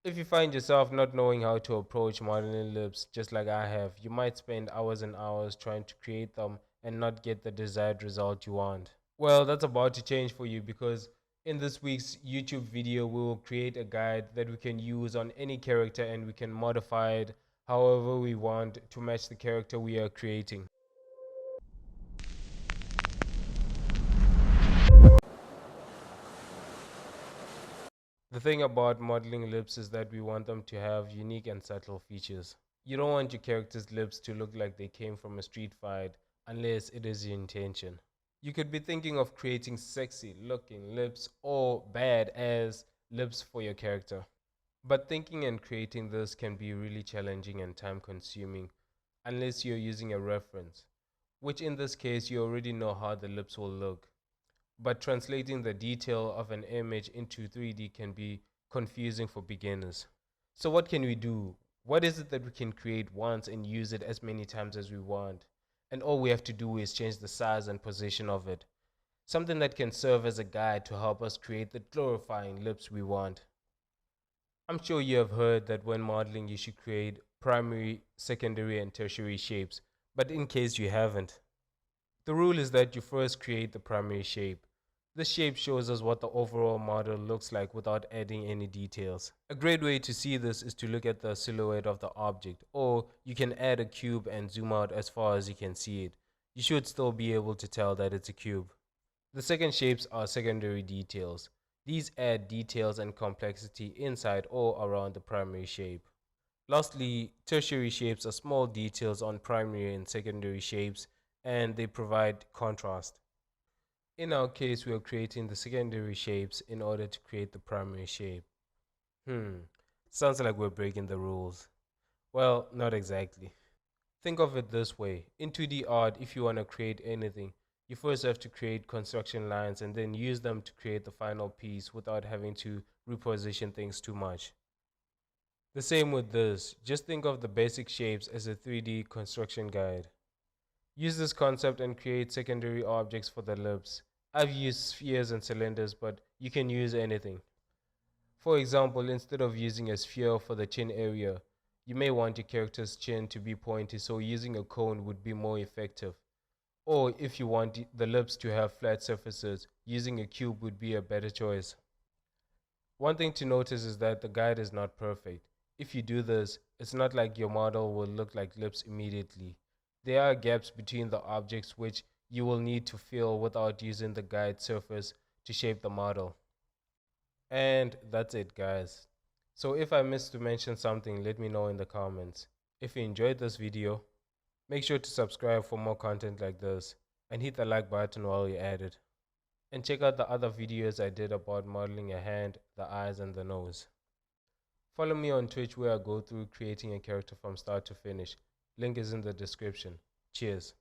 If you find yourself not knowing how to approach modeling lips just like I have, you might spend hours and hours trying to create them and not get the desired result you want. Well, that's about to change for you because in this week's YouTube video, we will create a guide that we can use on any character and we can modify it however we want to match the character we are creating. The thing about modeling lips is that we want them to have unique and subtle features. You don't want your character's lips to look like they came from a street fight unless it is your intention. You could be thinking of creating sexy looking lips or bad as lips for your character. But thinking and creating this can be really challenging and time consuming unless you're using a reference, which in this case you already know how the lips will look. But translating the detail of an image into 3D can be confusing for beginners. So, what can we do? What is it that we can create once and use it as many times as we want? And all we have to do is change the size and position of it. Something that can serve as a guide to help us create the glorifying lips we want. I'm sure you have heard that when modeling, you should create primary, secondary, and tertiary shapes. But in case you haven't, the rule is that you first create the primary shape. This shape shows us what the overall model looks like without adding any details. A great way to see this is to look at the silhouette of the object, or you can add a cube and zoom out as far as you can see it. You should still be able to tell that it's a cube. The second shapes are secondary details. These add details and complexity inside or around the primary shape. Lastly, tertiary shapes are small details on primary and secondary shapes and they provide contrast. In our case, we are creating the secondary shapes in order to create the primary shape. Sounds like we're breaking the rules. Well, not exactly. Think of it this way. In 2D art, if you want to create anything, you first have to create construction lines and then use them to create the final piece without having to reposition things too much. The same with this. Just think of the basic shapes as a 3D construction guide. Use this concept and create secondary objects for the lips. I've used spheres and cylinders, but you can use anything. For example, instead of using a sphere for the chin area, you may want your character's chin to be pointy, so using a cone would be more effective. Or if you want the lips to have flat surfaces, using a cube would be a better choice. One thing to notice is that the guide is not perfect. If you do this, it's not like your model will look like lips immediately. There are gaps between the objects which you will need to fill without using the guide surface to shape the model. And that's it, guys. So if I missed to mention something, let me know in the comments. If you enjoyed this video, make sure to subscribe for more content like this and hit the like button while you're at it. And check out the other videos I did about modeling a hand, the eyes, and the nose. Follow me on Twitch where I go through creating a character from start to finish. Link is in the description. Cheers.